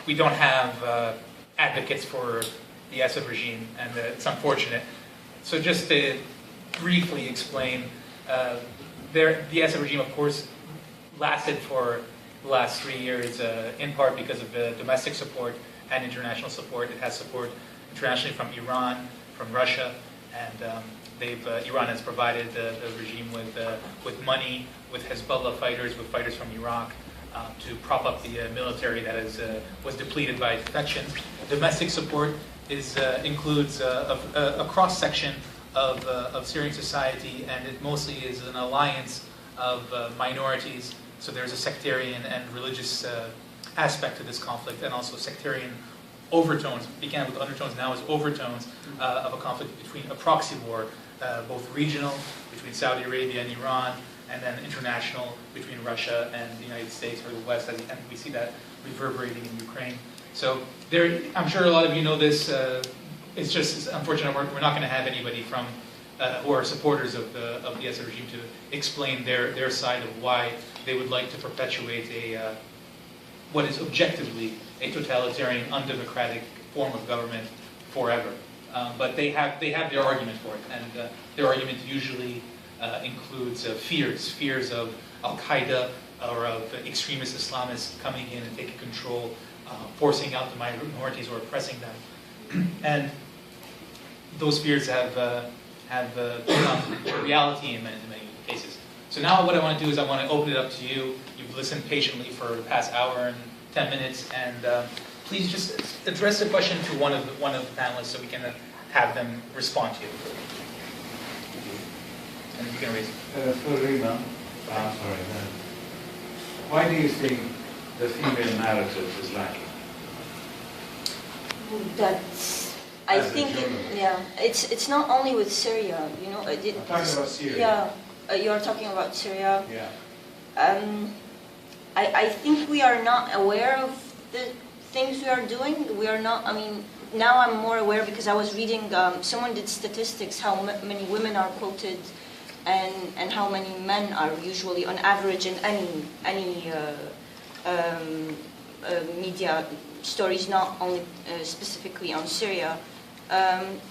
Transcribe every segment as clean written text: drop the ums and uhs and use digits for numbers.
We don't have advocates for the Assad regime, and it's unfortunate. So just to briefly explain, the Assad regime, of course, lasted for the last 3 years, in part because of domestic support and international support. It has support internationally from Iran, from Russia, and Iran has provided the regime with money, with Hezbollah fighters, with fighters from Iraq, to prop up the military that was depleted by defections. Domestic support includes a cross-section of Syrian society, and it mostly is an alliance of minorities. So there's a sectarian and religious aspect to this conflict, and also sectarian overtones. Began with undertones, now is overtones of a conflict between a proxy war, both regional, between Saudi Arabia and Iran, and then international between Russia and the United States or the West, and we see that reverberating in Ukraine. So I'm sure a lot of you know this. It's just unfortunate we're not going to have anybody from who are supporters of the Assad regime to explain their side of why they would like to perpetuate what is objectively a totalitarian, undemocratic form of government forever. But they have their argument for it, and their argument usually includes fears of Al-Qaeda or of extremist Islamists coming in and taking control, forcing out the minorities or oppressing them. And those fears have become reality in many cases. So now what I want to do is I want to open it up to you. You've listened patiently for the past hour and 10 minutes, and please just address the question to one of the panelists so we can have them respond to you. And you can raise it. So Rima, why do you think the female narrative is lacking? I think it's not only with Syria, you know. I'm talking about Syria. Yeah, you are talking about Syria. Yeah. I think we are not aware of the things we are doing. We are not. I mean, now I'm more aware because I was reading. Someone did statistics how many women are quoted, and how many men are usually on average in any media stories, not only specifically on Syria.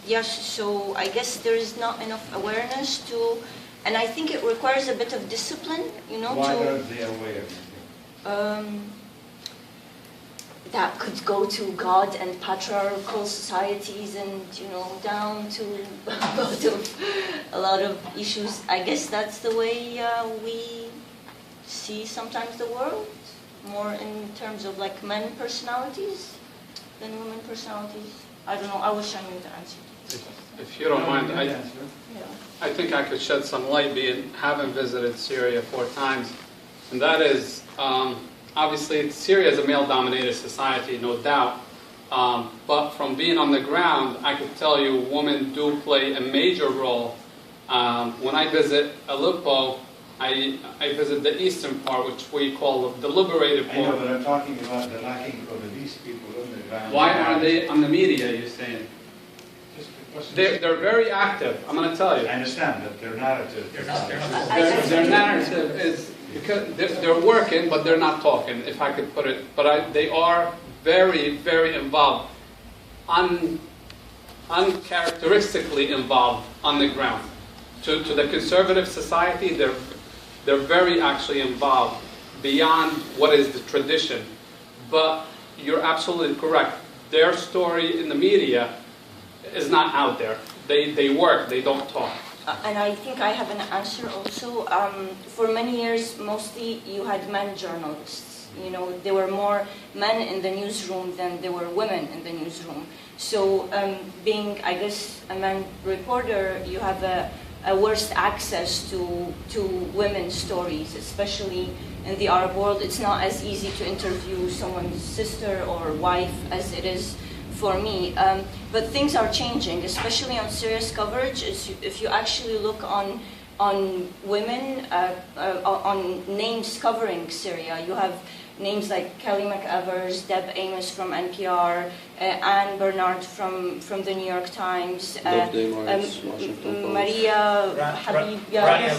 Yes, so I guess there is not enough awareness to, and I think it requires a bit of discipline, you know. Why aren't they aware? That could go to God and patriarchal societies, and you know, down to a lot of issues. I guess that's the way we see sometimes the world, more in terms of like men personalities than women personalities. I don't know. I wish I knew the answer. If you don't mind, I think I could shed some light, having visited Syria 4 times, and that is, obviously Syria is a male-dominated society, no doubt, but from being on the ground, I could tell you women do play a major role. When I visit Aleppo, I visit the eastern part, which we call the liberated part. I know, but I'm talking about the lacking of these people on the ground. Why are they on the media, you're saying? They're very active, I'm going to tell you. I understand that their narrative. Their narrative is, because they're working, but they're not talking, if I could put it. But they are very, very involved, uncharacteristically involved on the ground. To the conservative society, they're very actually involved beyond what is the tradition. But you're absolutely correct. Their story in the media is not out there. They work, they don't talk. And I think I have an answer also. For many years, mostly you had men journalists. You know, there were more men in the newsroom than there were women in the newsroom. So being, I guess, a man reporter, you have a worse access to women's stories, especially in the Arab world. It's not as easy to interview someone's sister or wife as it is for me. But things are changing, especially on Syria's coverage. If you actually look on women, on names covering Syria, you have names like Kelly McEvers, Deb Amos from NPR, Anne Bernard from the New York Times, Maria Habib, Rania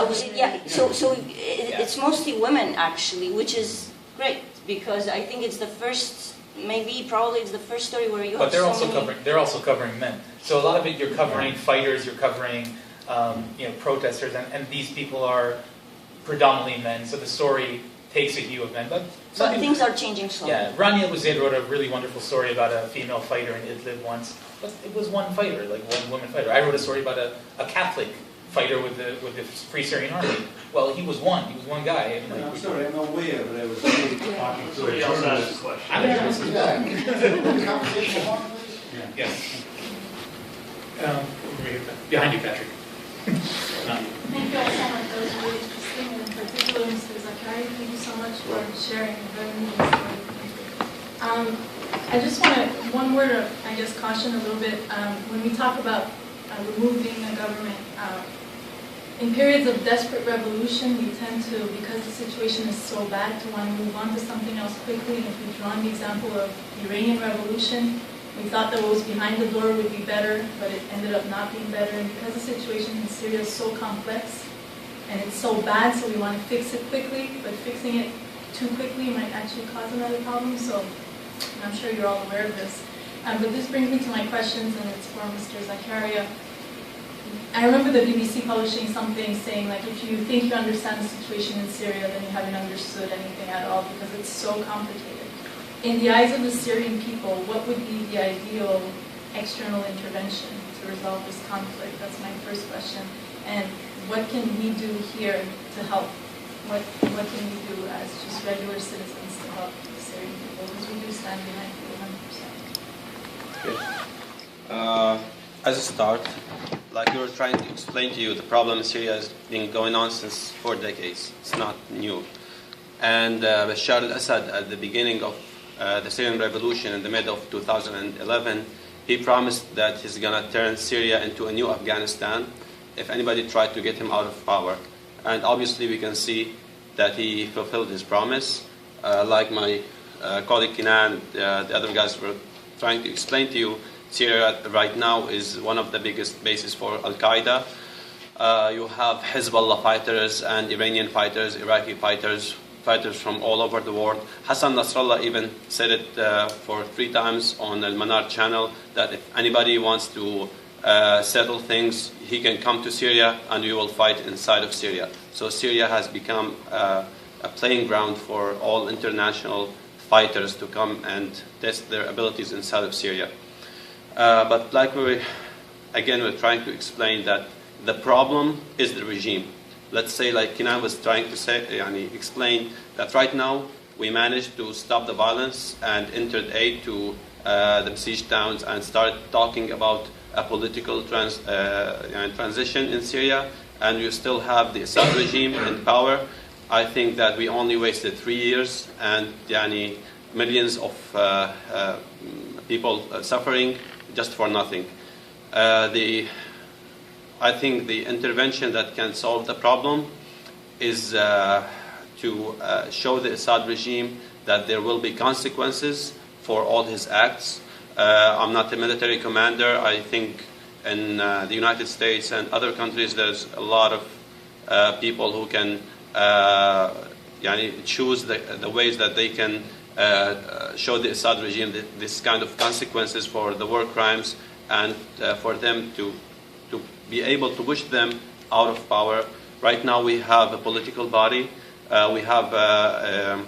Abu Zaid. Yeah, so it's mostly women actually, which is great. because I think it's the first, probably it's the first story where you But have they're also covering men. So a lot of it, you're covering fighters, you're covering protesters, and these people are predominantly men. So the story takes a hue of men. But things are changing slowly. Yeah, Rania Bouzid wrote a really wonderful story about a female fighter in Idlib once. But it was one fighter, like one woman fighter. I wrote a story about a Catholic fighter with the Free Syrian Army. Well, he was one guy. And I'm sorry, I'm aware, but I was talking to a Somebody else asked a question. Yes. Behind you, Patrick. Not you. Thank you all so much. That was really interesting, and in particular, Mr. Zakari, thank you so much for sharing a very moving story. I just want to, one word of, I guess, caution a little bit. When we talk about removing the government, in periods of desperate revolution, we tend to, because the situation is so bad, to want to move on to something else quickly. And if we've drawn the example of the Iranian Revolution, we thought that what was behind the door would be better, but it ended up not being better. And because the situation in Syria is so complex and it's so bad, so we want to fix it quickly, but fixing it too quickly might actually cause another problem. So I'm sure you're all aware of this. But this brings me to my questions, and it's for Mr. Zakaria. I remember the BBC publishing something saying, like, if you think you understand the situation in Syria, then you haven't understood anything at all because it's so complicated. In the eyes of the Syrian people, what would be the ideal external intervention to resolve this conflict? That's my first question. And what can we do here to help? What can we do as just regular citizens to help the Syrian people? Because we do stand behind you 100%. As a start, like we were trying to explain to you, the problem in Syria has been going on since 4 decades. It's not new. And Bashar al-Assad, at the beginning of the Syrian revolution in the middle of 2011, he promised that he's going to turn Syria into a new Afghanistan if anybody tried to get him out of power. And obviously we can see that he fulfilled his promise. Like my colleague Kinan, the other guys were trying to explain to you, Syria right now is one of the biggest bases for Al-Qaeda. You have Hezbollah fighters and Iranian fighters, Iraqi fighters from all over the world. Hassan Nasrallah even said it for 3 times on the Manar channel that if anybody wants to settle things, he can come to Syria and we will fight inside of Syria. So Syria has become a playing ground for all international fighters to come and test their abilities inside of Syria. But like we're trying to explain that the problem is the regime. Let's say, like Kinan was trying to say, explain that right now we managed to stop the violence and entered aid to the besieged towns and start talking about a political transition in Syria, and you still have the Assad regime in power. I think that we only wasted 3 years and millions of people suffering just for nothing. I think the intervention that can solve the problem is to show the Assad regime that there will be consequences for all his acts. I'm not a military commander. I think in the United States and other countries there's a lot of people who can choose the ways that they can show the Assad regime this kind of consequences for the war crimes and for them to be able to push them out of power. Right now we have a political body, we have a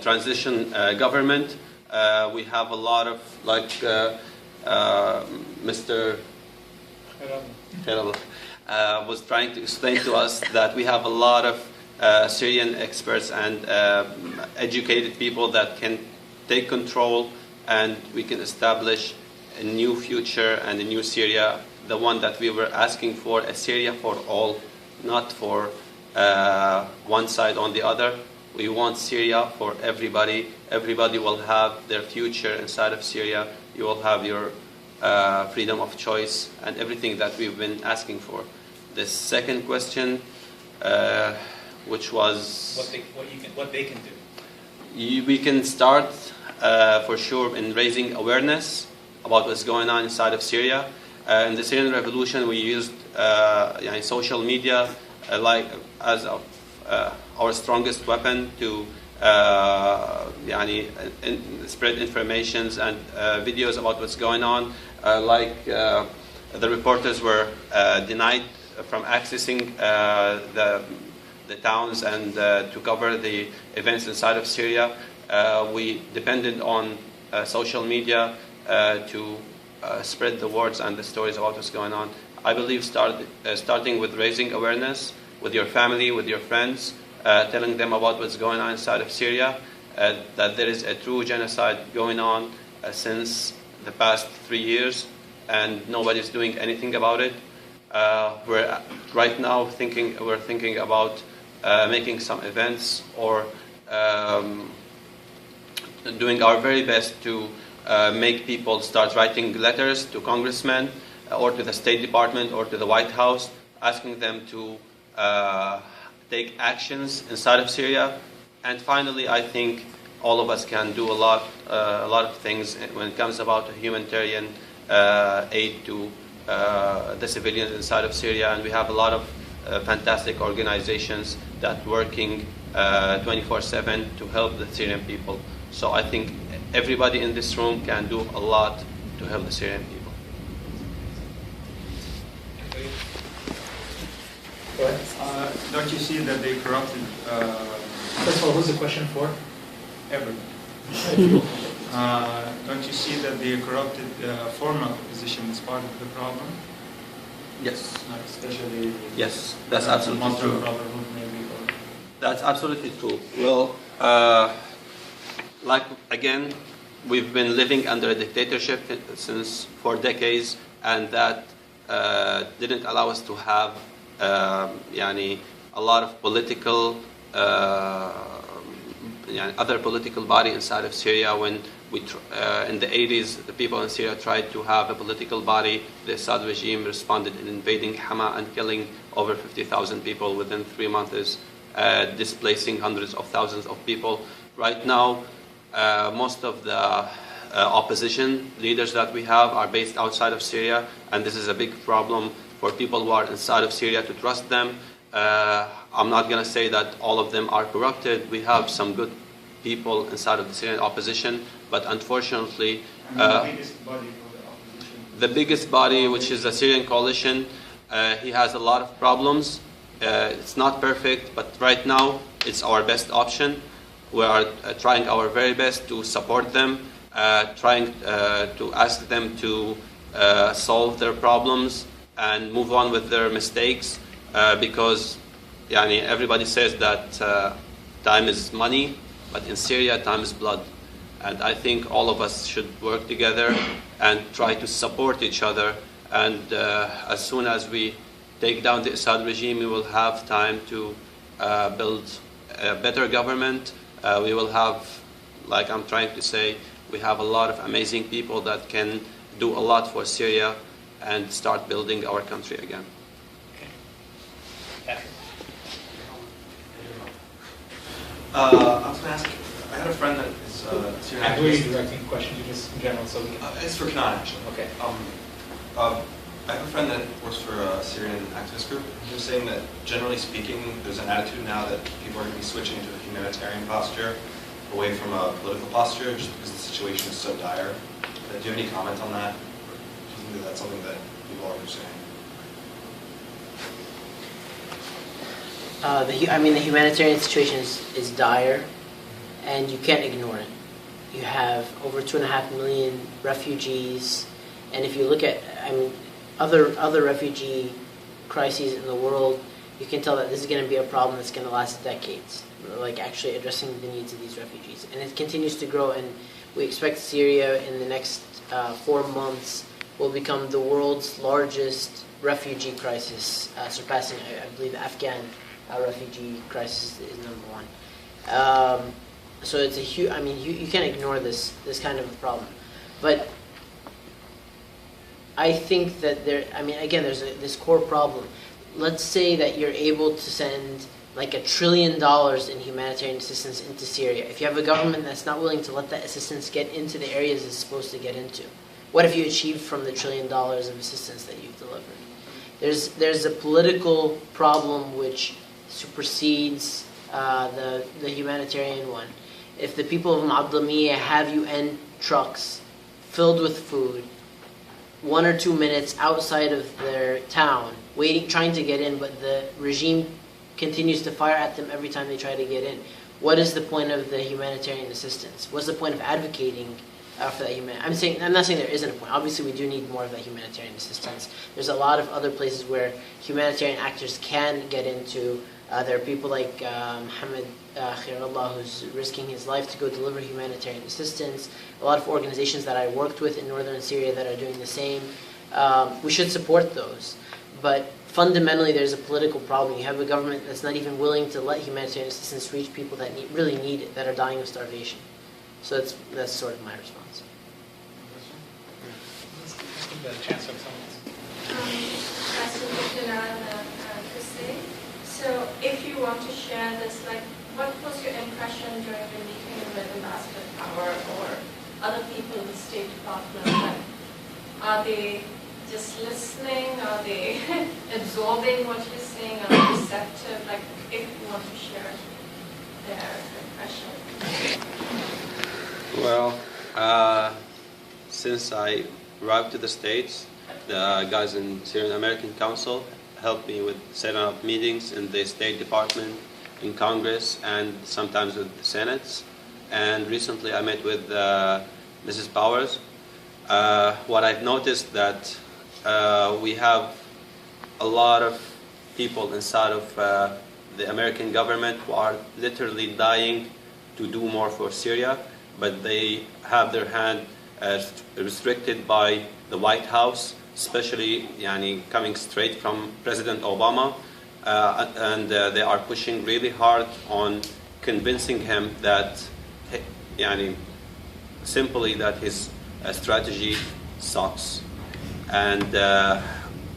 transition government, we have a lot of, like Mr. Was trying to explain to us, that we have a lot of Syrian experts and educated people that can take control, and we can establish a new future and a new Syria, the one that we were asking for, a Syria for all, not for one side on the other. We want Syria for everybody. Everybody will have their future inside of Syria. You will have your freedom of choice and everything that we've been asking for. The second question, which was what they can do. We can start for sure in raising awareness about what's going on inside of Syria. In the Syrian revolution, we used social media as our strongest weapon to spread informations and videos about what's going on. The reporters were denied from accessing the towns and to cover the events inside of Syria. We depended on social media to spread the words and the stories about what's going on. I believe starting with raising awareness with your family, with your friends, telling them about what's going on inside of Syria, that there is a true genocide going on since the past 3 years, and nobody's doing anything about it. We're right now thinking about making some events or doing our very best to make people start writing letters to congressmen or to the State Department or to the White House, asking them to take actions inside of Syria. And finally, I think all of us can do a lot of things when it comes about humanitarian aid to the civilians inside of Syria. And we have a lot of fantastic organizations that working 24/7 to help the Syrian people. So I think everybody in this room can do a lot to help the Syrian people. Don't you see that they corrupted First of all, who's the question for? everyone? Don't you see that they corrupted former opposition is part of the problem? Yes. Especially Yes, that's the absolutely Muslim true. Brotherhood, maybe. Or That's absolutely true. Well, again, we've been living under a dictatorship for decades, and that didn't allow us to have a lot of political, other political body inside of Syria. When in the 80s, the people in Syria tried to have a political body. The Assad regime responded in invading Hama and killing over 50,000 people within 3 months, displacing hundreds of thousands of people. Right now, most of the opposition leaders that we have are based outside of Syria, and this is a big problem for people who are inside of Syria to trust them. I'm not going to say that all of them are corrupted. We have some good people inside of the Syrian opposition, but unfortunately, the biggest body for the opposition. the biggest body, which is the Syrian coalition, he has a lot of problems. It's not perfect, but right now it's our best option. We are trying our very best to support them, trying to ask them to solve their problems and move on with their mistakes, because everybody says that time is money, but in Syria time is blood. And I think all of us should work together and try to support each other. And as soon as we take down the Assad regime, we will have time to build a better government. We will have, like I'm trying to say, we have a lot of amazing people that can do a lot for Syria and start building our country again. Patrick. I was going to ask, I had a friend that is Syrian I believe activist. you're directing questions to just in general, so we can... It's for Kanan, actually. Okay. I have a friend that works for a Syrian activist group. He was saying that, generally speaking, there's an attitude now that people are going to be switching to a humanitarian posture away from a political posture just because the situation is so dire. Do you have any comment on that? Or do you think that that's something that people are saying? The humanitarian situation is dire, and you can't ignore it. You have over 2.5 million refugees, and if you look at, other refugee crises in the world, you can tell that this is going to be a problem that's going to last decades, like actually addressing the needs of these refugees. And it continues to grow, and we expect Syria in the next 4 months will become the world's largest refugee crisis, surpassing, I believe, the Afghan refugee crisis is #1. So it's a huge. You can't ignore this kind of a problem, but I think that again, there's this core problem. Let's say that you're able to send like $1 trillion in humanitarian assistance into Syria. If you have a government that's not willing to let that assistance get into the areas it's supposed to get into, what have you achieved from the $1 trillion of assistance that you've delivered? There's a political problem which supersedes the humanitarian one. If the people of Ma'adamiyya have UN trucks filled with food, 1 or 2 minutes outside of their town, waiting, trying to get in, but the regime continues to fire at them every time they try to get in, what is the point of the humanitarian assistance? What's the point of advocating for that I'm not saying there isn't a point. Obviously, we do need more of that humanitarian assistance. There's a lot of other places where humanitarian actors can get into. There are people like Mohammed Khairullah, who's risking his life to go deliver humanitarian assistance. A lot of organizations that I worked with in northern Syria that are doing the same. We should support those. But fundamentally, there's a political problem. You have a government that's not even willing to let humanitarian assistance reach people that really need it, that are dying of starvation. So that's sort of my response. Let's give that a chance of someone else. So if you want to share this, like, what was your impression during the meeting with Ambassador Power or other people in the State Department? Like, are they just listening? Are they absorbing what you're saying? Are they receptive? Like, if you want to share their impression. Well, since I arrived to the States, the guys in Syrian American Council helped me with setting up meetings in the State Department, in Congress, and sometimes with the Senates. And recently I met with Mrs. Powers. What I've noticed that we have a lot of people inside of the American government who are literally dying to do more for Syria, but they have their hand restricted by the White House, especially coming straight from President Obama, and they are pushing really hard on convincing him that simply that his strategy sucks, and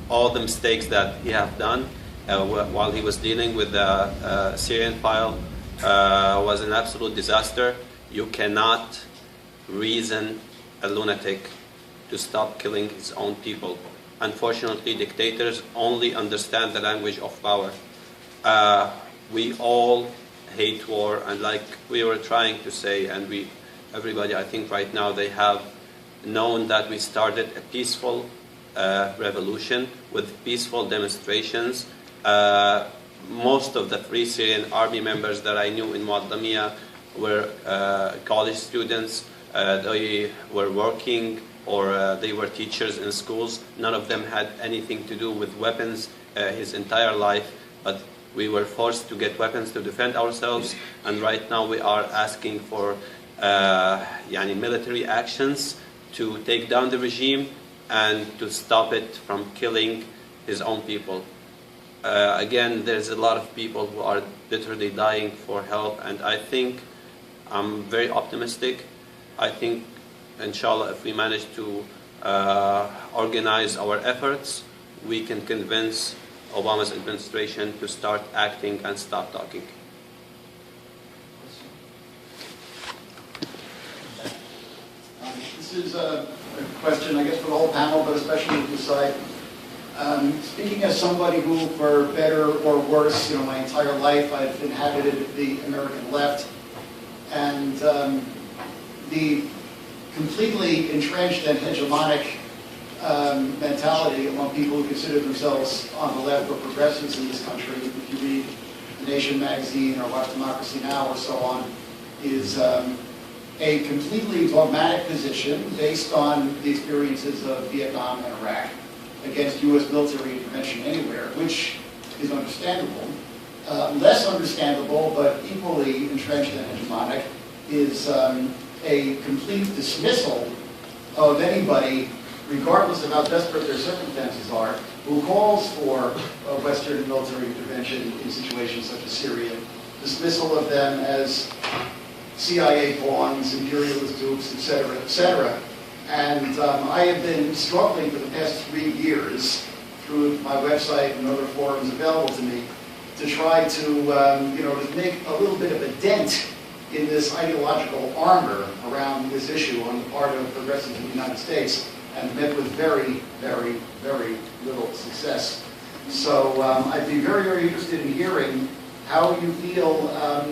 all the mistakes that he have done while he was dealing with the Syrian file was an absolute disaster. You cannot reason a lunatic to stop killing his own people. Unfortunately, dictators only understand the language of power. We all hate war, and like we were trying to say, and everybody I think right now, they have known that we started a peaceful revolution with peaceful demonstrations. Most of the Free Syrian Army members that I knew in Muaddamiyya were college students. They were working, or they were teachers in schools. None of them had anything to do with weapons his entire life, but we were forced to get weapons to defend ourselves, and right now we are asking for military actions to take down the regime and to stop it from killing his own people. Again, there's a lot of people who are literally dying for help, and I think I'm very optimistic. I think, inshallah, if we manage to organize our efforts, we can convince Obama's administration to start acting and stop talking. This is a question, I guess, for the whole panel, but especially to the side. Speaking as somebody who, for better or worse, my entire life, I've inhabited the American left, and the completely entrenched and hegemonic mentality among people who consider themselves on the left or progressives in this country, if you read The Nation magazine or Watch Democracy Now! Or so on, is a completely dogmatic position based on the experiences of Vietnam and Iraq against U.S. military intervention anywhere, which is understandable. Less understandable, but equally entrenched and hegemonic, is a complete dismissal of anybody, regardless of how desperate their circumstances are, who calls for Western military intervention in situations such as Syria. Dismissal of them as CIA pawns, imperialist dupes, etc., etc. And I have been struggling for the past 3 years through my website and other forums available to me to try to, to make a little bit of a dent in this ideological armor around this issue on the part of progressives in the United States, and met with very, very, very little success. So I'd be very, very interested in hearing how you feel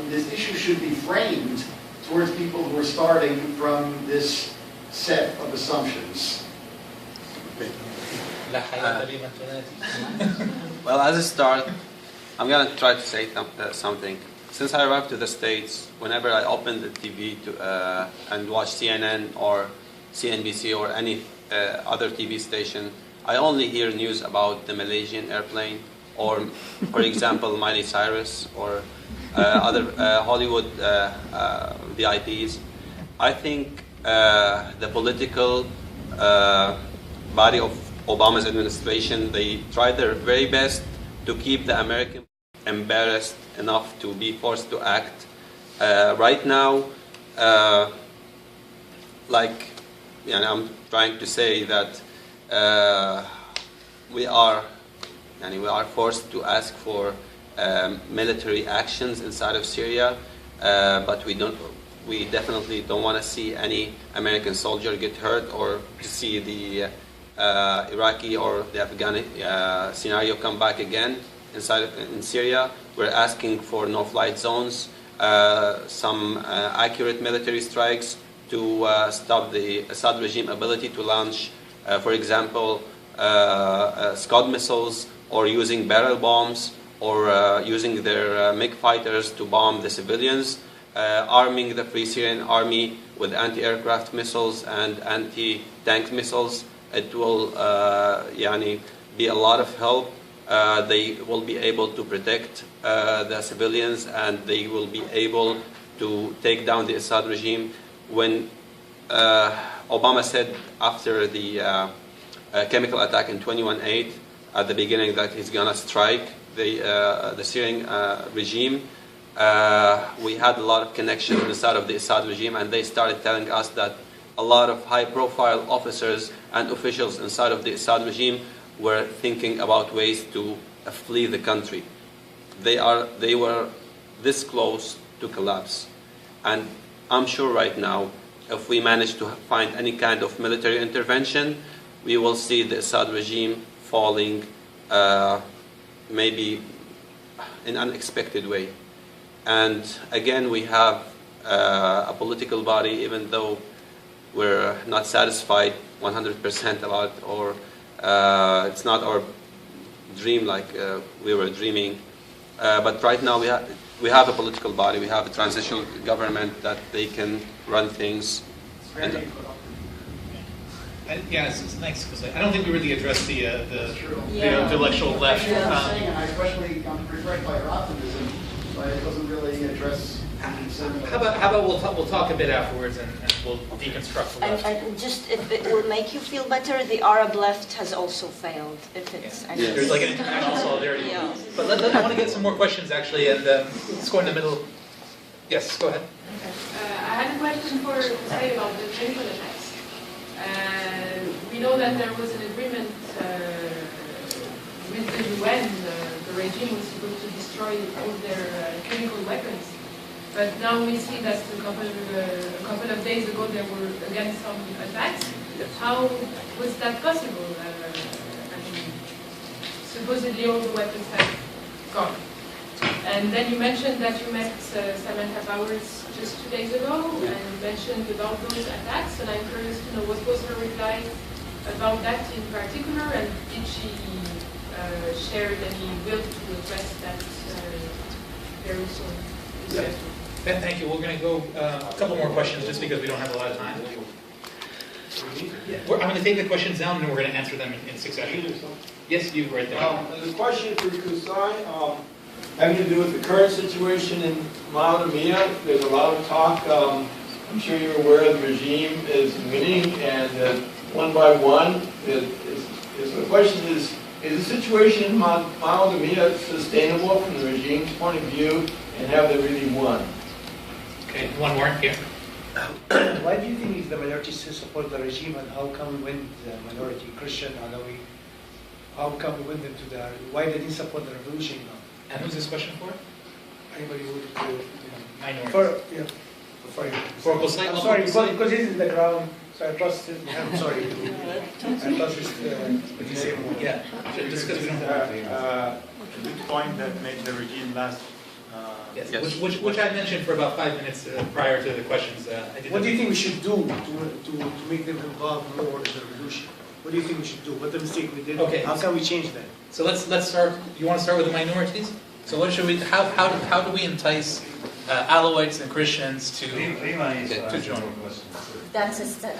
this issue should be framed towards people who are starting from this set of assumptions. Well, as a start, I'm going to try to say something. Since I arrived to the States, whenever I open the TV and watch CNN or CNBC or any other TV station, I only hear news about the Malaysian airplane or, for example, Miley Cyrus or other Hollywood VIPs. I think the political body of Obama's administration, they tried their very best to keep the American embarrassed enough to be forced to act. Right now, I'm trying to say that we are forced to ask for military actions inside of Syria, but we definitely don't want to see any American soldier get hurt or to see the Iraqi or the Afghani scenario come back again in Syria. We're asking for no-flight zones, some accurate military strikes to stop the Assad regime ability to launch, for example, Scud missiles or using barrel bombs or using their MiG fighters to bomb the civilians, arming the Free Syrian Army with anti-aircraft missiles and anti-tank missiles. It will be a lot of help. They will be able to protect the civilians and they will be able to take down the Assad regime. When Obama said after the chemical attack in 21/8 at the beginning that he's going to strike the Syrian regime, we had a lot of connections inside of the Assad regime, and they started telling us that a lot of high-profile officers and officials inside of the Assad regime were thinking about ways to flee the country. They were this close to collapse, and I'm sure right now, if we manage to find any kind of military intervention, we will see the Assad regime falling, maybe in an unexpected way. And again, we have a political body, even though we're not satisfied 100% about, or it's not our dream like we were dreaming. But right now we have a political body, we have a transitional government that they can run things. Yes, it's nice because I don't think we really addressed the intellectual left. And I especially refreshed by your optimism, but it doesn't really address. How about we'll talk a bit afterwards and we'll deconstruct the left. And just if it will make you feel better, the Arab left has also failed. If it's There's like an international solidarity. Yeah. But I want to get some more questions actually, and let's go in the middle. Yes, go ahead. Okay. I had a question for say about the chemical attacks. We know that there was an agreement with the UN. The regime was supposed to destroy all their chemical weapons. But now we see that a couple of days ago there were again some attacks. How was that possible? Supposedly all the weapons have gone. And then you mentioned that you met Samantha Powers just 2 days ago, and you mentioned about those attacks, and I'm curious to know what was her reply about that in particular, and did she share any will to address that very soon? Yeah. Thank you. We're going to go a couple more questions just because we don't have a lot of time. I'm going to take the questions down and we're going to answer them in succession. Yes, you right there. The question for Kusai, having to do with the current situation in Malamia. There's a lot of talk. I'm sure you're aware the regime is winning, and one by one, the question is the situation in Malamia sustainable from the regime's point of view, and have they really won? Okay, one more here. Why do you think the minority still support the regime, and how come we win the minority Christian, Alawi? How come we win them to the? Why did they support the revolution now? And who's this question for? Anybody who Minority. For Qusay? I'm sorry, because he's in the ground, so I trust him. I'm sorry. I trust if you say more. Yeah, just because we don't have a good point that made the regime last Yes, Yes. which I mentioned for about 5 minutes prior to the questions. What do you think we should do to make them involved more in the revolution? What do you think we should do? What the mistake we did? Okay. How can we change that? So let's start. You want to start with the minorities? So what should we? How do we entice Alawites and Christians to join? That's a step.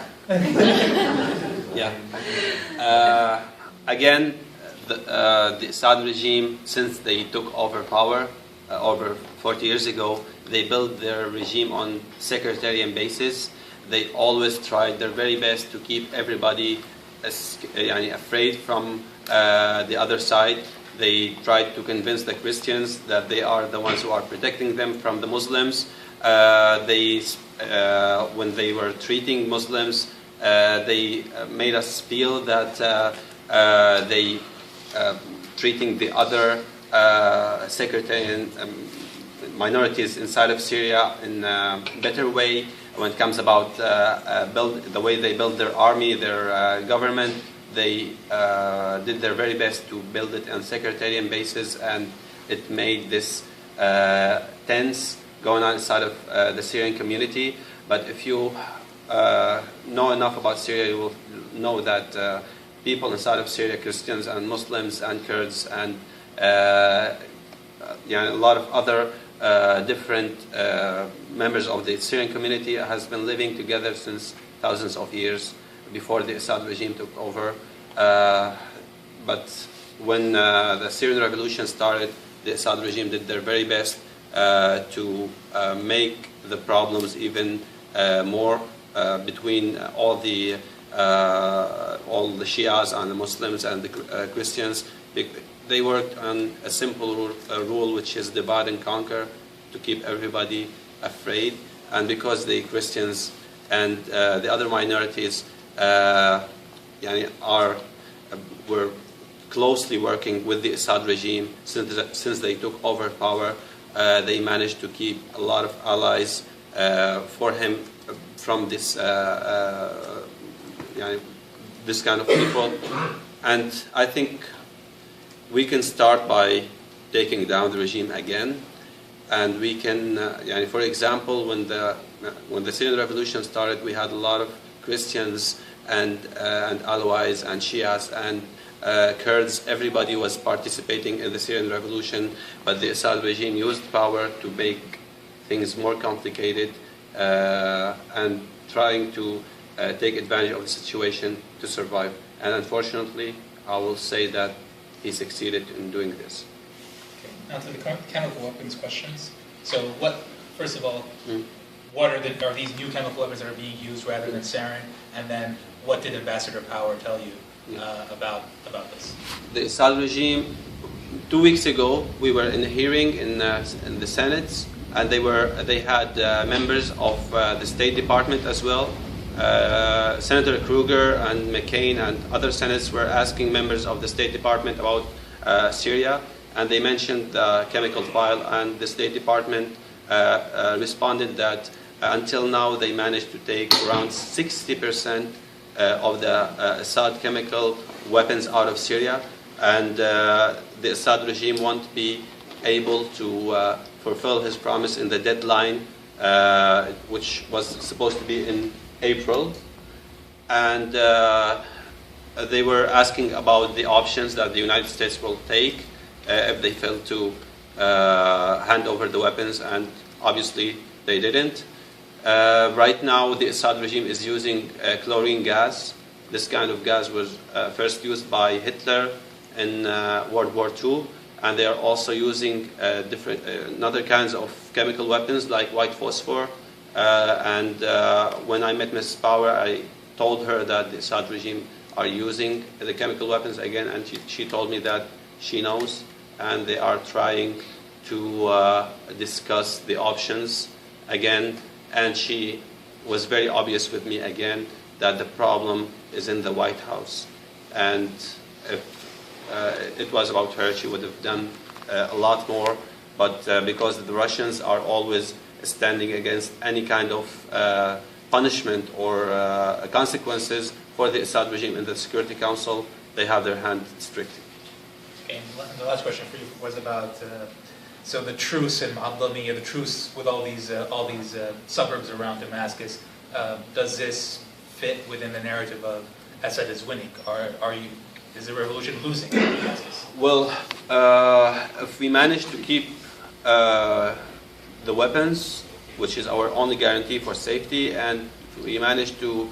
Yeah. Again, the Assad regime, since they took over power over 40 years ago, they built their regime on sectarian basis. They always tried their very best to keep everybody afraid from the other side. They tried to convince the Christians that they are the ones who are protecting them from the Muslims. When they were treating Muslims, they made us feel that they treating the other sectarian minorities inside of Syria in a better way. When it comes about the way they build their army, their government, they did their very best to build it on sectarian basis, and it made this tense going on inside of the Syrian community. But if you know enough about Syria, you will know that people inside of Syria, Christians and Muslims and Kurds and a lot of other different members of the Syrian community has been living together since thousands of years before the Assad regime took over. But when the Syrian revolution started, the Assad regime did their very best to make the problems even more between all the Shias and the Muslims and the Christians. They worked on a simple rule, which is divide and conquer, to keep everybody afraid. And because the Christians and the other minorities were closely working with the Assad regime since they took over power, they managed to keep a lot of allies for him from this this kind of people. And I think we can start by taking down the regime again, and we can, for example, when the Syrian revolution started, we had a lot of Christians and Alawites and Shias and Kurds. Everybody was participating in the Syrian revolution, but the Assad regime used power to make things more complicated and trying to take advantage of the situation to survive. And unfortunately, I will say that he succeeded in doing this. Okay. Now to the chemical weapons questions. So, first of all, what are these new chemical weapons that are being used rather than sarin? And then, what did Ambassador Power tell you about this? The Assad regime, 2 weeks ago, we were in a hearing in the Senate, and they had members of the State Department as well. Senator Kruger and McCain and other senators were asking members of the State Department about Syria, and they mentioned the chemical file, and the State Department responded that until now they managed to take around 60% of the Assad chemical weapons out of Syria, and the Assad regime won't be able to fulfill his promise in the deadline, which was supposed to be in April. And they were asking about the options that the United States will take if they fail to hand over the weapons, and obviously they didn't. Right now, the Assad regime is using chlorine gas. This kind of gas was first used by Hitler in World War II, and they are also using other kinds of chemical weapons like white phosphor. And when I met Mrs. Power, I told her that the Assad regime are using the chemical weapons again, and she told me that she knows, and they are trying to discuss the options again. And she was very obvious with me again that the problem is in the White House. And if it was about her, she would have done a lot more. But because the Russians are always standing against any kind of punishment or consequences for the Assad regime in the Security Council, they have their hand strict. Okay, and the last question for you was about So the truce in Mu'addamiya, the truce with all these suburbs around Damascus, does this fit within the narrative of Assad is winning? Is the revolution losing in Damascus? Well, if we manage to keep the weapons, which is our only guarantee for safety, and we manage to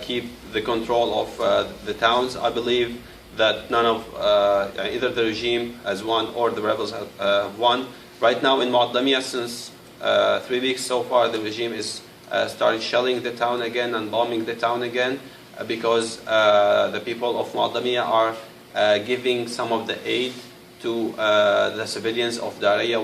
keep the control of the towns, I believe that none of either the regime has won or the rebels have won. Right now in Mu'addamiya, since 3 weeks so far, the regime is started shelling the town again and bombing the town again because the people of Mu'addamiya are giving some of the aid to the civilians of Daraya,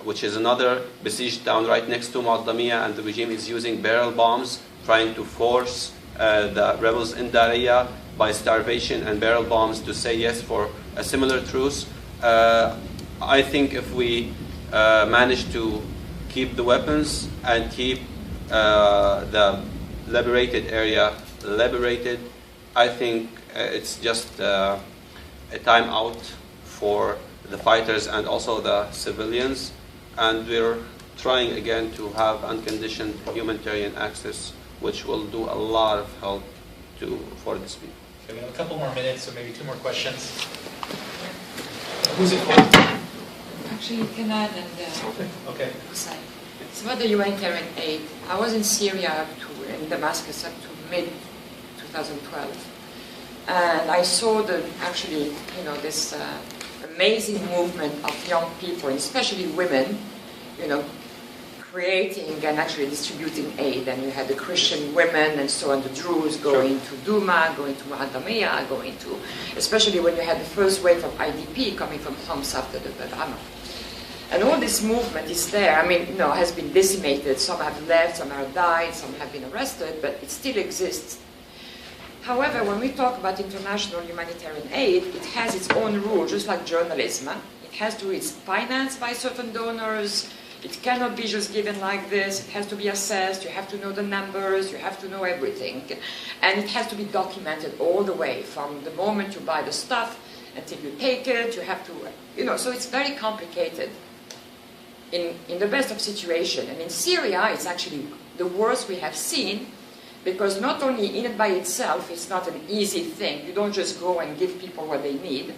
which is another besieged town right next to Mu'addamiya, and the regime is using barrel bombs trying to force the rebels in Daraya by starvation and barrel bombs to say yes for a similar truce. I think if we manage to keep the weapons and keep the liberated area liberated, I think it's just a time out for the fighters and also the civilians, and we're trying again to have unconditioned humanitarian access, which will do a lot of help for this people. Okay, we have a couple more minutes, so maybe 2 more questions. Who's it for? Actually, Kenan and Okay. Hussein. It's about the humanitarian aid. I was in Syria in Damascus up to mid-2012, and I saw this amazing movement of young people, especially women, creating and actually distributing aid. And you had the Christian women and so on, the Druze going to Douma, going to Mu'addamiya, going to, especially when you had the first wave of IDP coming from Homs after the Barama. And all this movement is there. I mean, has been decimated. Some have left, some have died, some have been arrested, but it still exists. However, when we talk about international humanitarian aid, it has its own rules, just like journalism. It has to be financed by certain donors. It cannot be just given like this. It has to be assessed. You have to know the numbers. You have to know everything. And it has to be documented all the way from the moment you buy the stuff until you take it. You have to, so it's very complicated in the best of situations. And in Syria, it's actually the worst we have seen, because not only in it by itself, it's not an easy thing. You don't just go and give people what they need.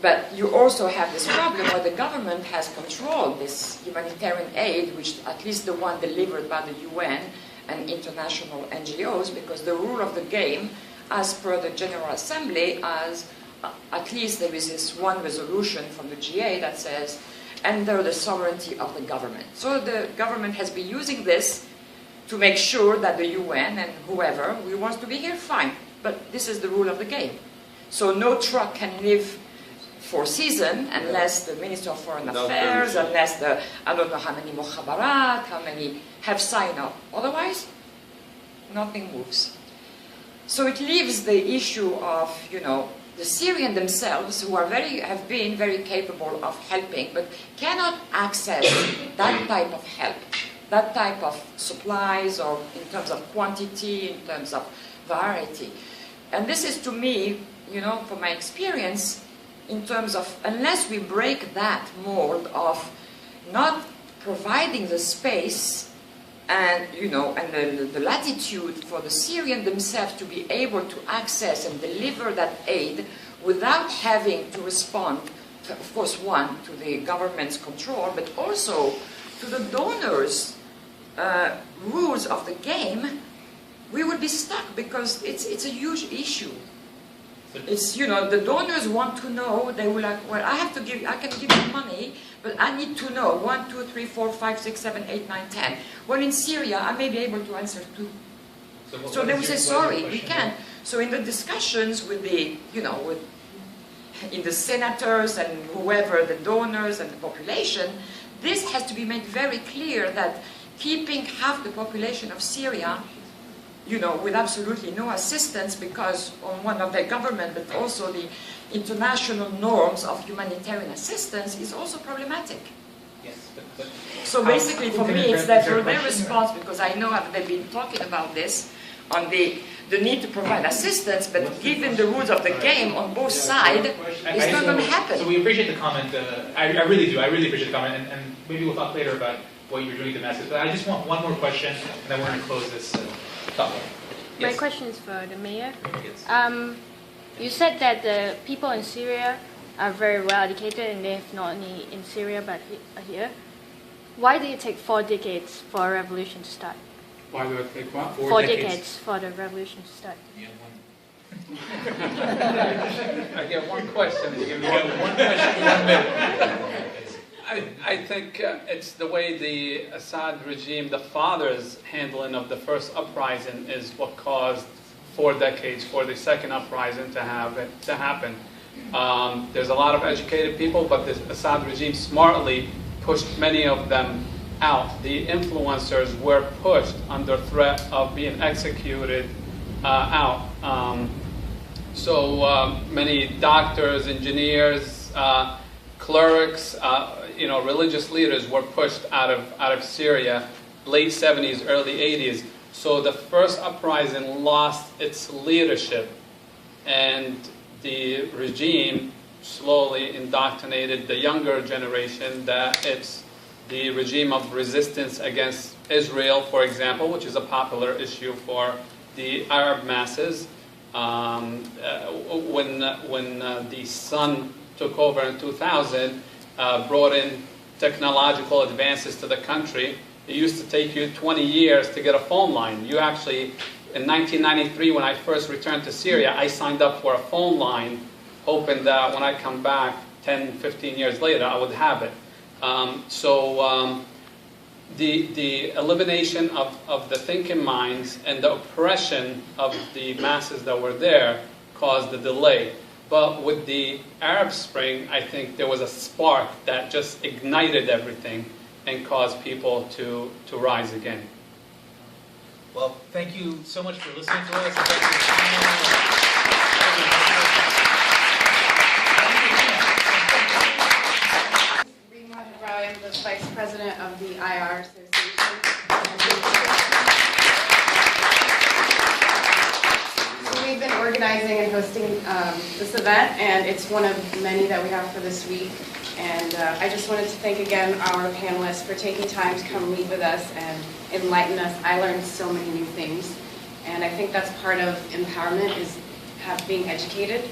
But you also have this problem where the government has controlled this humanitarian aid, which at least the one delivered by the UN and international NGOs, because the rule of the game, as per the General Assembly, at least there is this one resolution from the GA that says, under the sovereignty of the government. So the government has been using this to make sure that the UN and whoever wants to be here, fine. But this is the rule of the game. So no truck can live for season unless the Minister of Foreign Affairs, unless I don't know how many mukhabarat, how many have signed up. Otherwise, nothing moves. So it leaves the issue of, the Syrians themselves, who have been very capable of helping, but cannot access that type of help, that type of supplies, or in terms of quantity, in terms of variety. And this is, to me, from my experience, in terms of, unless we break that mold of not providing the space and, and the latitude for the Syrians themselves to be able to access and deliver that aid without having to respond, of course, to the government's control, but also to the donors' rules of the game, we would be stuck, because it's a huge issue. It's, the donors want to know, they will like, well, I can give you money, but I need to know 1, 2, 3, 4, 5, 6, 7, 8, 9, 10. Well, in Syria, I may be able to answer 2. So they will say, sorry, we can't. So in the discussions with in the senators and whoever, the donors and the population, this has to be made very clear that keeping half the population of Syria, with absolutely no assistance, because on one of their government, but also the international norms of humanitarian assistance, is also problematic. Yes, but So basically, for me, it's that for their response, because I know they've been talking about this, on the need to provide assistance, but given the rules of the game on both sides, it's not going to happen. So we appreciate the comment. I really do. I really appreciate the comment, and maybe we'll talk later about what you're doing to Damascus. But I just want one more question, and then we're going to close this talk. My question is for the mayor. Yes. You said that the people in Syria are very well educated, and they have not only in Syria but here. Why did it take 4 decades for a revolution to start? Why do it take what? 4 decades for the revolution to start. I get one question. You give me one question, 1 minute. I think it's the way the Assad regime, the father's handling of the first uprising is what caused 4 decades for the second uprising to happen. There's a lot of educated people, but the Assad regime smartly pushed many of them out. The influencers were pushed under threat of being executed out. So many doctors, engineers, clerics, religious leaders were pushed out of Syria, late 70s, early 80s. So the first uprising lost its leadership, and the regime slowly indoctrinated the younger generation that it's the regime of resistance against Israel, for example, which is a popular issue for the Arab masses. When the Sun took over in 2000, brought in technological advances to the country. It used to take you 20 years to get a phone line. You actually, in 1993, when I first returned to Syria, I signed up for a phone line, hoping that when I come back 10, 15 years later, I would have it. The elimination of the thinking minds and the oppression of the masses that were there caused the delay. But with the Arab Spring, I think there was a spark that just ignited everything and caused people to rise again. Well, thank you so much for listening to us. And thank you. I'm the Vice President of the IR Association. So we've been organizing and hosting this event, and it's one of many that we have for this week. And I just wanted to thank again our panelists for taking time to come meet with us and enlighten us. I learned so many new things, and I think that's part of empowerment, is being educated.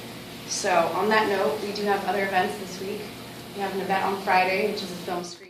So on that note, we do have other events this week. We have an event on Friday, which is a film screening.